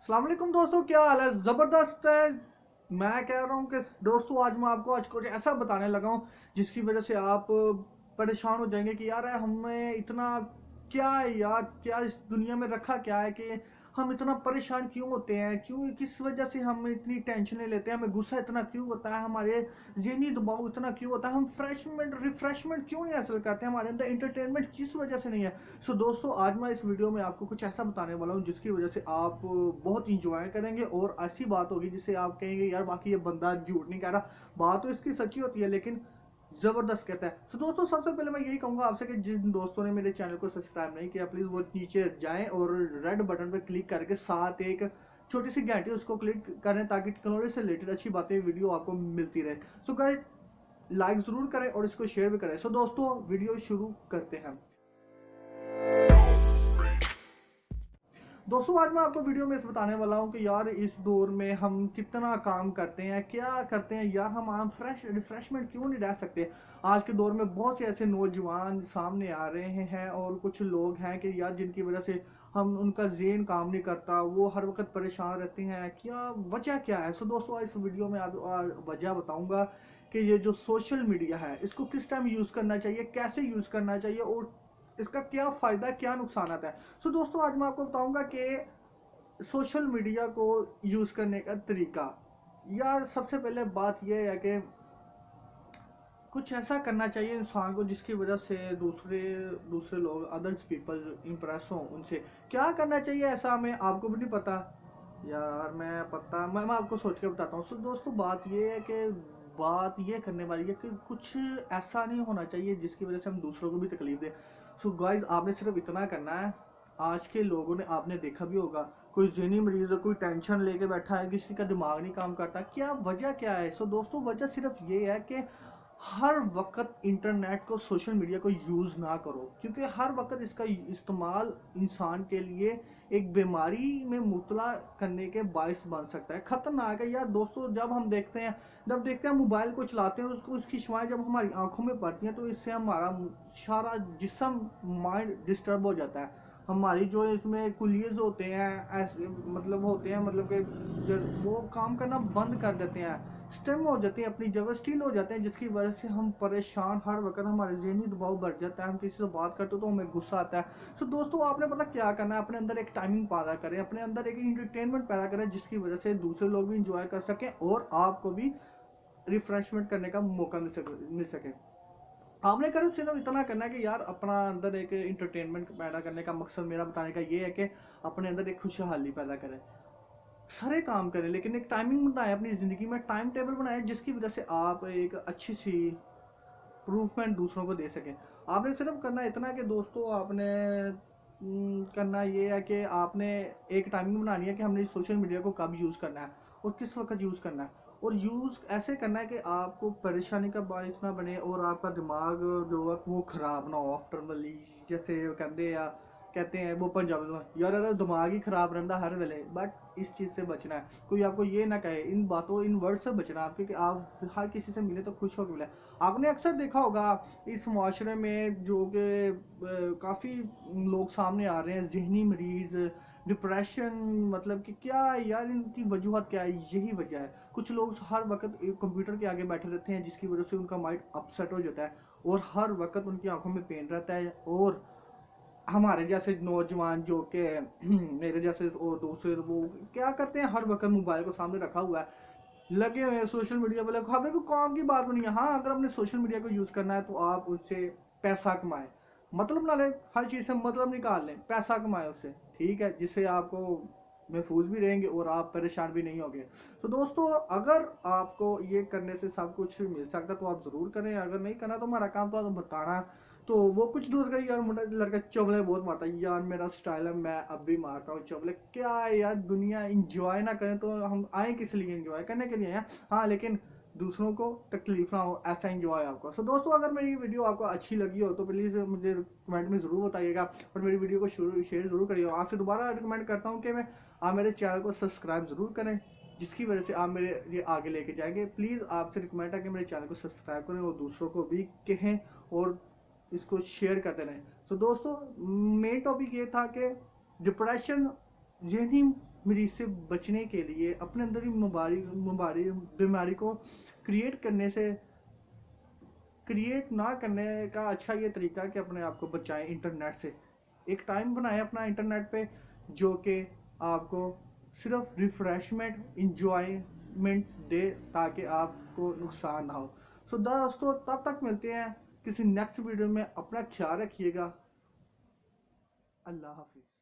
अस्सलाम वालेकुम दोस्तों, क्या हाल है? ज़बरदस्त है। मैं कह रहा हूँ कि दोस्तों आज मैं आपको आज कुछ ऐसा बताने लगा हूँ जिसकी वजह से आप परेशान हो जाएंगे कि यार हमें इतना क्या है यार, क्या इस दुनिया में रखा क्या है कि हम इतना परेशान क्यों होते हैं, क्यों किस वजह से हम इतनी टेंशनें लेते हैं, हमें गुस्सा इतना क्यों होता है, हमारे ज़हनी दबाव इतना क्यों होता है, हम फ्रेशमेंट रिफ्रेशमेंट क्यों नहीं हासिल करते, हमारे अंदर इंटरटेनमेंट किस वजह से नहीं है। सो दोस्तों आज मैं इस वीडियो में आपको कुछ ऐसा बताने वाला हूँ जिसकी वजह से आप बहुत इंजॉय करेंगे और ऐसी बात होगी जिससे आप कहेंगे यार बाकी ये बंदा झूठ नहीं कह रहा, बात तो इसकी सच्ची होती है लेकिन जबरदस्त कहता है। तो दोस्तों सबसे पहले मैं यही कहूंगा आपसे कि जिन दोस्तों ने मेरे चैनल को सब्सक्राइब नहीं किया प्लीज वो नीचे जाएं और रेड बटन पर क्लिक करके साथ एक छोटी सी घंटी उसको क्लिक करें ताकि टेक्नोलॉजी से रिलेटेड अच्छी बातें वीडियो आपको मिलती रहे। सो गाइस लाइक जरूर करें और इसको शेयर भी करें। सो दोस्तों वीडियो शुरू करते हैं। दोस्तों आज मैं आपको वीडियो में इस बताने वाला हूँ कि यार इस दौर में हम कितना काम करते हैं, क्या करते हैं यार, हम आम फ्रेश रिफ्रेशमेंट क्यों नहीं रह सकते। आज के दौर में बहुत से ऐसे नौजवान सामने आ रहे हैं और कुछ लोग हैं कि यार जिनकी वजह से हम उनका ज़हन काम नहीं करता, वो हर वक्त परेशान रहते हैं, क्या वजह क्या है। सो दोस्तों इस वीडियो में आप वजह बताऊंगा कि ये जो सोशल मीडिया है इसको किस टाइम यूज़ करना चाहिए, कैसे यूज़ करना चाहिए और इसका क्या फ़ायदा है, क्या नुकसान आता है। सो दोस्तों आज मैं आपको बताऊंगा कि सोशल मीडिया को यूज़ करने का तरीका। यार सबसे पहले बात यह है कि कुछ ऐसा करना चाहिए इंसान को जिसकी वजह से दूसरे दूसरे लोग अदर्स पीपल इंप्रेस हों उनसे। क्या करना चाहिए ऐसा हमें आपको भी नहीं पता यार, मैं आपको सोच के बताता हूँ। सो दोस्तों बात ये है कि बात ये करने वाली है कि कुछ ऐसा नहीं होना चाहिए जिसकी वजह से हम दूसरों को भी तकलीफ दें। सो गाइज आपने सिर्फ इतना करना है। आज के लोगों ने आपने देखा भी होगा, कोई ज़हनी मरीज है, कोई टेंशन लेके बैठा है, किसी का दिमाग नहीं काम करता, क्या वजह क्या है। सो दोस्तों वजह सिर्फ ये है कि हर वक्त इंटरनेट को सोशल मीडिया को यूज़ ना करो, क्योंकि हर वक्त इसका इस्तेमाल इंसान के लिए एक बीमारी में मुबतला करने के बायस बन सकता है, खतरनाक है यार। दोस्तों जब देखते हैं मोबाइल को चलाते हैं उसको उसकी शुआएं जब हमारी आंखों में पड़ती हैं तो इससे हमारा सारा जिस्म माइंड डिस्टर्ब हो जाता है। हमारी जो इसमें कुलियज होते हैं ऐसे मतलब होते हैं मतलब कि वो काम करना बंद कर देते हैं, स्टेम हो जाते हैं, अपनी जगह स्टील हो जाते हैं, जिसकी वजह से हम परेशान, हर वक्त हमारे ज़हनी दबाव बढ़ जाता है, हम किसी से बात करते हो तो हमें गुस्सा आता है। सो दोस्तों आपने पता क्या करना है, अपने अंदर एक टाइमिंग पैदा करें, अपने अंदर एक इंटरटेनमेंट पैदा करें जिसकी वजह से दूसरे लोग भी इंजॉय कर सकें और आपको भी रिफ्रेशमेंट करने का मौका मिल सके। आपने कर सिर्फ इतना करना है कि यार अपना अंदर एक इंटरटेनमेंट पैदा करने का मकसद मेरा बताने का ये है कि अपने अंदर एक खुशहाली पैदा करें, सारे काम करें लेकिन एक टाइमिंग बनाएं, अपनी ज़िंदगी में टाइम टेबल बनाएं जिसकी वजह से आप एक अच्छी सी इम्प्रूवमेंट दूसरों को दे सकें। आपने सिर्फ करना इतना कि दोस्तों आपने करना ये है कि आपने एक टाइमिंग बनानी है कि हमने सोशल मीडिया को कब यूज़ करना है और किस वक्त यूज़ करना है, और यूज़ ऐसे करना है कि आपको परेशानी का बायस ना बने और आपका दिमाग जो है वो ख़राब ना हो आफ्टरनली, जैसे कहते हैं वो पंजाबी में यार अगर दिमाग ही खराब रहता हर वेले। बट इस चीज़ से बचना है, कोई आपको ये ना कहे, इन बातों इन वर्ड से बचना है क्योंकि आप हर किसी से मिले तो खुश होकर मिले। आपने अक्सर देखा होगा इस माशरे में जो कि काफ़ी लोग सामने आ रहे हैं, जहनी मरीज, डिप्रेशन, मतलब कि क्या है यार, इनकी वजूहत क्या है, यही वजह है। कुछ लोग हर वक्त कंप्यूटर के आगे बैठे रहते हैं जिसकी वजह से उनका माइंड अपसेट हो जाता है और हर वक्त उनकी आंखों में पेन रहता है। और हमारे जैसे नौजवान जो कि मेरे जैसे और दूसरे वो क्या करते हैं, हर वक्त मोबाइल को सामने रखा हुआ है, लगे हुए हैं सोशल मीडिया पर। हमें कोई काम की बात नहीं है, हाँ अगर हमने सोशल मीडिया को यूज़ करना है तो आप उससे पैसा कमाएं, मतलब ना लें, हर चीज़ से मतलब निकाल लें, पैसा कमाएं उससे, ठीक है, जिससे आपको महफूज भी रहेंगे और आप परेशान भी नहीं होंगे। तो दोस्तों अगर आपको ये करने से सब कुछ मिल सकता तो आप ज़रूर करें, अगर नहीं करना तो हमारा काम तो आपको बताना। तो वो कुछ दूर का यार मुंडा लड़का चवले बहुत मारता है यार, मेरा स्टाइल है मैं अब भी मारता हूँ चवले, क्या है यार, दुनिया इंजॉय ना करें तो हम आए किस लिए, इंजॉय करने के लिए हैं, हाँ लेकिन दूसरों को तकलीफ ना हो ऐसा इंजॉय आपको। सो दोस्तों अगर मेरी वीडियो आपको अच्छी लगी हो तो प्लीज़ मुझे कमेंट में ज़रूर बताइएगा और मेरी वीडियो को शेयर ज़रूर करिएगा। आपसे दोबारा रिकमेंड करता हूँ कि आप मेरे चैनल को सब्सक्राइब ज़रूर करें जिसकी वजह से आप मेरे ये आगे लेके जाएंगे। प्लीज़ आपसे रिकमेंड है कि मेरे चैनल को सब्सक्राइब करें और दूसरों को भी कहें और इसको शेयर करते रहें। सो दोस्तों मेन टॉपिक ये था कि डिप्रेशन जहनी मरीज से बचने के लिए अपने अंदर ही बीमारी को क्रिएट करने से क्रिएट ना करने का अच्छा ये तरीका है कि अपने आप को बचाएं इंटरनेट से। एक टाइम बनाएं अपना इंटरनेट पे जो कि आपको सिर्फ रिफ्रेशमेंट इंजॉयमेंट दे, ताकि आपको नुकसान ना हो। सो दोस्तों, तब तक मिलते हैं किसी नेक्स्ट वीडियो में। अपना ख्याल रखिएगा। अल्लाह हाफिज़।